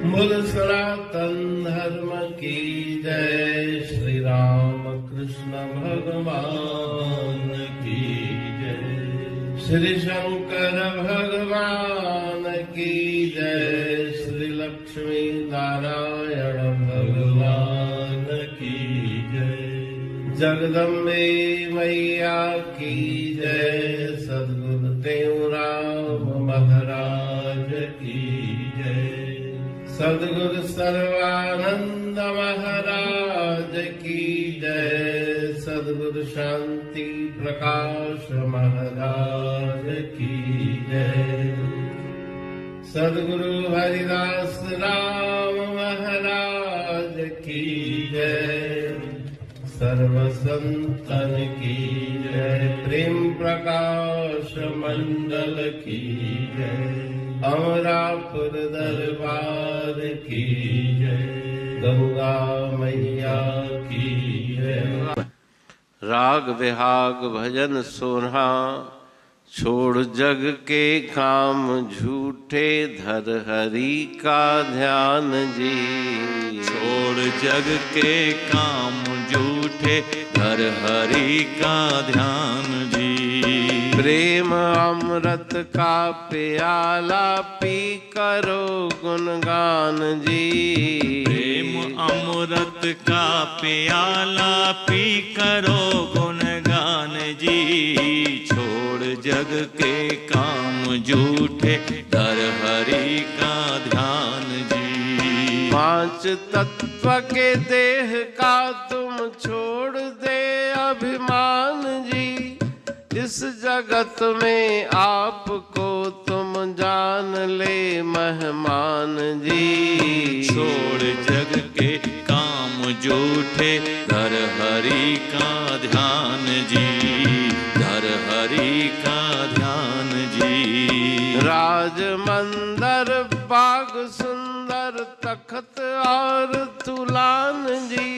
बोल सनातन धर्म की जय। श्री राम कृष्ण भगवान की जय। श्री शंकर भगवान की जय। श्री लक्ष्मी नारायण भगवान की जय। जगदम्बे मैया की जय। सद्गुरुदेव राम महाराज की जय। सद्गुरु सर्वानंद महाराज की जय। सद्गुरु शांति प्रकाश महाराज की जय। सद्गुरु हरिदास राम महाराज की जय। सर्व संतन की जय। प्रेम प्रकाश मंडल की जय। अमरापुर दरबार की जय। गंगा मैया की जय। राग विहाग भजन सोना, छोड़ जग के काम झूठे, धर हरि का ध्यान जी। छोड़ जग के काम झूठे, धर हरि का ध्यान जी। प्रेम अमृत का प्याला पी करो गुणगान जी। प्रेम अमृत का प्याला पी करो गुणगान जी। छोड़ जग के काम झूठे, धर हरि का ध्यान जी। पांच तत्व के देह का तुम छोड़ दे अभिमान जी। इस जगत में आपको तुम जान ले मेहमान जी। छोड़ जग के काम झूठे, धर हरि का ध्यान जी। धर हरि का ध्यान जी। राज मंदिर बाग सुंदर, तख्त और तुलान जी।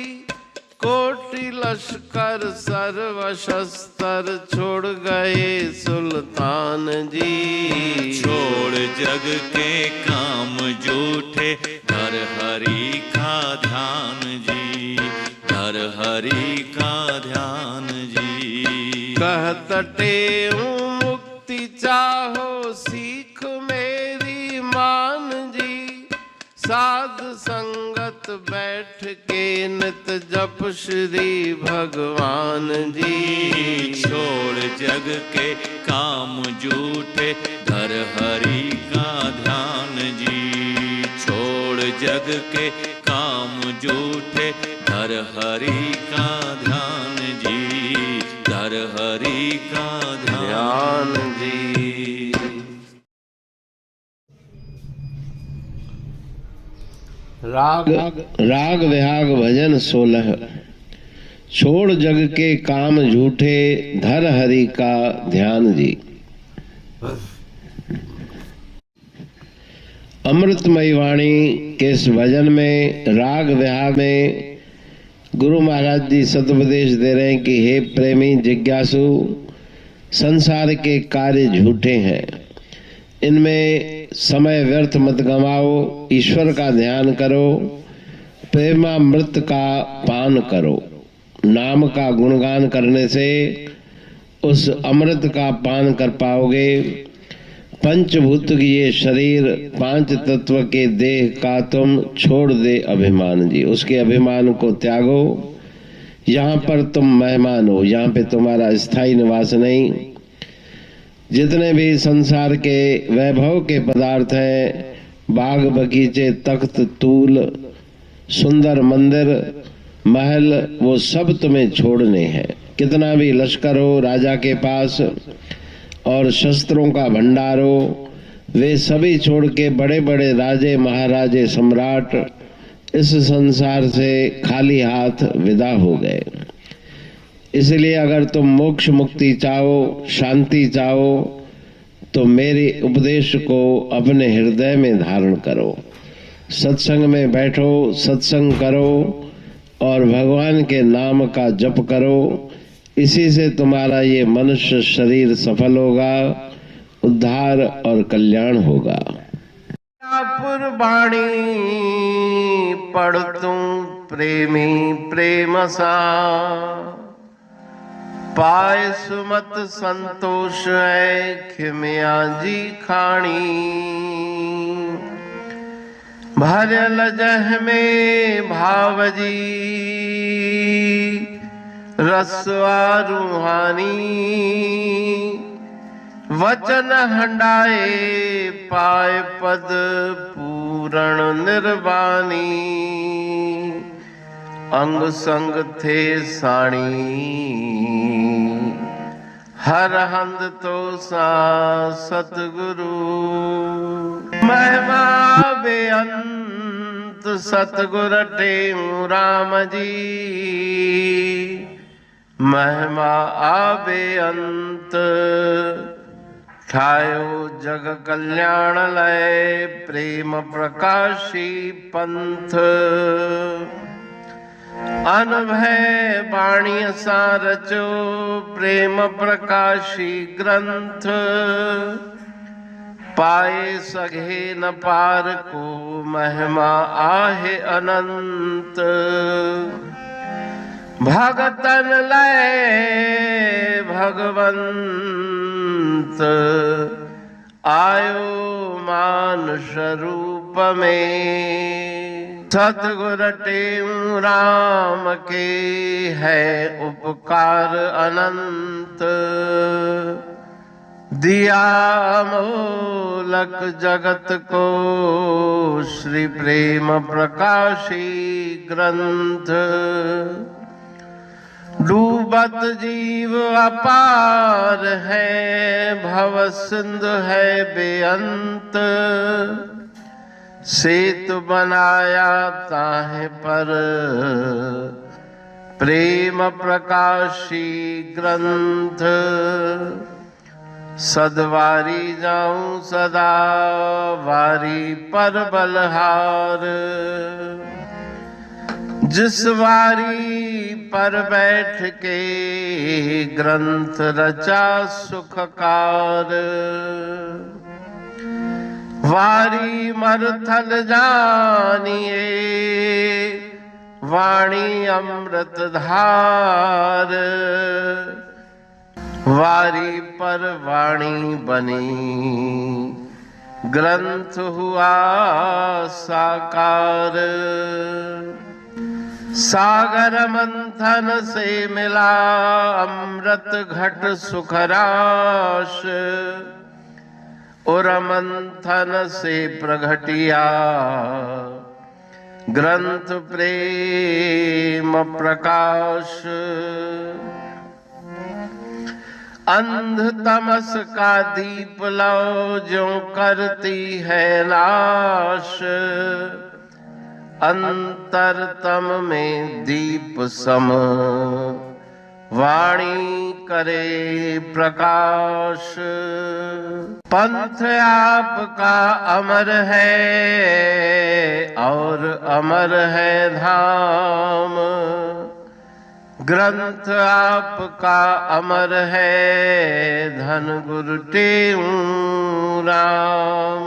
कोटि लश्कर सर्व शस्त्र, छोड़ गए सुल्तान जी। छोड़ जग के काम झूठे, धर हरि का ध्यान जी। धर हरि का ध्यान जी। कहते मुक्ति चाहो, सीख मेरी मान जी। साध संगत बैठ के नित जप श्री भगवान जी। छोड़ जग के काम झूठे, धर हरि का ध्यान जी। छोड़ जग के काम झूठे, धर हरि का ध्यान जी। धर हरि का ध्यान जी। राग विहाग भजन 16। छोड़ जग के काम झूठे, धर हरि का ध्यान जी। अमृतमयी वाणी के इस भजन में, राग विहाग में गुरु महाराज जी सदुपदेश दे रहे हैं कि हे प्रेमी जिज्ञासु, संसार के कार्य झूठे हैं, इनमें समय व्यर्थ मत गंवाओ, ईश्वर का ध्यान करो, प्रेमामृत का पान करो। नाम का गुणगान करने से उस अमृत का पान कर पाओगे। पंचभूत की ये शरीर, पांच तत्व के देह का तुम छोड़ दे अभिमान जी। उसके अभिमान को त्यागो। यहाँ पर तुम मेहमान हो, यहाँ पे तुम्हारा स्थायी निवास नहीं। जितने भी संसार के वैभव के पदार्थ हैं, बाग बगीचे, तख्त तूल, सुंदर मंदिर, महल, वो सब तुम्हें छोड़ने हैं। कितना भी लश्कर हो राजा के पास और शस्त्रों का भंडार हो, वे सभी छोड़ के बड़े बड़े राजे महाराजे सम्राट इस संसार से खाली हाथ विदा हो गए। इसलिए अगर तुम मोक्ष मुक्ति चाहो, शांति चाहो, तो मेरे उपदेश को अपने हृदय में धारण करो। सत्संग में बैठो, सत्संग करो और भगवान के नाम का जप करो। इसी से तुम्हारा ये मनुष्य शरीर सफल होगा, उद्धार और कल्याण होगा। पुरबाणी पढ़ तू प्रेमी प्रेम सा, पाए सुमत संतोष है खिमिया जी खाणी। भरल जह में भावजी रसवा रूहानी, वचन हंडाए पाए पद पूरण निर्वाणी। अंग संग थे साणी हर हंद तो सा सतगुरु। महिमा बेअंत सतगुर टेऊ राम जी, महिमा आबे अंत ठायो जग कल्याण लय प्रेम प्रकाशी पंथ। अनभय बाणी सा रचो प्रेम प्रकाशी ग्रंथ। पाए सघे न पार को महिमा आहे अनंत। भगतन लय भगवंत आयो मानुष रूप में। सतगुर टेऊ राम के है उपकार अनंत। दिया मोलक जगत को श्री प्रेम प्रकाशी ग्रंथ। डूबत जीव अपार है भव सिंधु है बेअंत। सेतु बनाया ताहे पर प्रेम प्रकाशी ग्रंथ। सदवारी जाऊं सदा वारी पर बलहार। जिस वारी पर बैठ के ग्रंथ रचा सुखकार। वारी मरथल जानिए वाणी अमृत धार। वारी पर वाणी बनी ग्रंथ हुआ साकार। सागर मंथन से मिला अमृत घट सुखराश। और मंथन से प्रगटिया ग्रंथ प्रेम प्रकाश। अंध तमस का दीप लो जो करती है नाश। अंतरतम में दीप सम वाणी करे प्रकाश। पंथ आपका अमर है और अमर है धाम। ग्रंथ आपका अमर है धन गुरु टेऊ राम।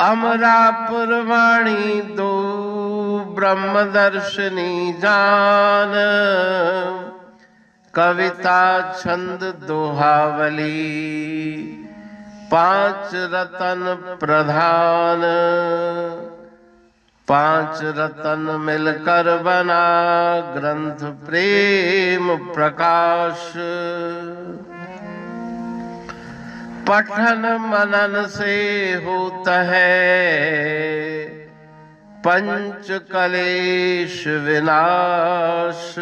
अमरापुर वाणी दो ब्रह्मदर्शनी जान। कविता छंद दोहावली पांच रतन प्रधान। पांच रतन मिलकर बना ग्रंथ प्रेम प्रकाश। पठन मनन से होता है पंच कलेश विनाश।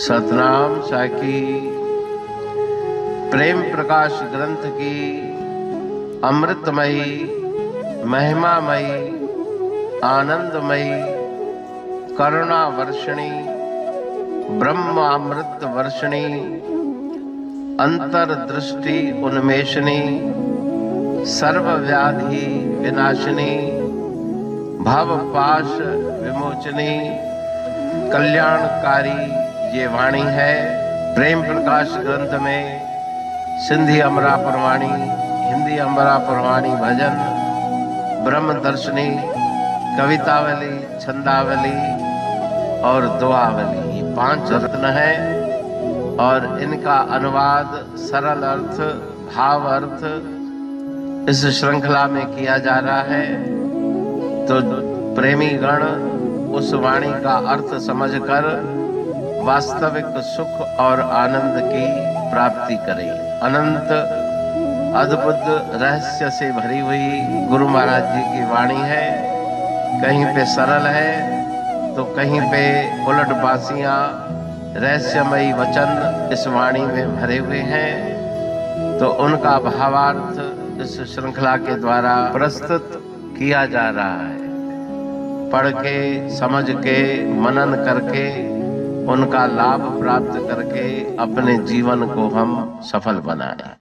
सतनाम साखी प्रेम प्रकाश ग्रंथ की अमृतमयी महिमामयी आनंदमयी करुणा वर्षिणी ब्रह्म अमृत वर्षिणी अंतर्दृष्टि उन्मेषणी सर्वव्याधि विनाशिनी भव पाश विमोचनी कल्याणकारी ये वाणी है। प्रेम प्रकाश ग्रंथ में सिंधी अमरा पुरवाणी, हिंदी अमरा पुरवाणी भजन, ब्रह्म दर्शनी, कवितावली, छंदावली और दुआवली, ये 5 रत्न है और इनका अनुवाद सरल अर्थ, भाव अर्थ इस श्रृंखला में किया जा रहा है। तो प्रेमी गण उस वाणी का अर्थ समझकर वास्तविक सुख और आनंद की प्राप्ति करें। अनंत अद्भुत रहस्य से भरी हुई गुरु महाराज जी की वाणी है। कहीं पे सरल है तो कहीं पे उलट बासियां, रहस्यमयी वचन इस वाणी में भरे हुए हैं। तो उनका भावार्थ इस श्रृंखला के द्वारा प्रस्तुत किया जा रहा है। पढ़ के, समझ के, मनन करके, उनका लाभ प्राप्त करके अपने जीवन को हम सफल बनाएं।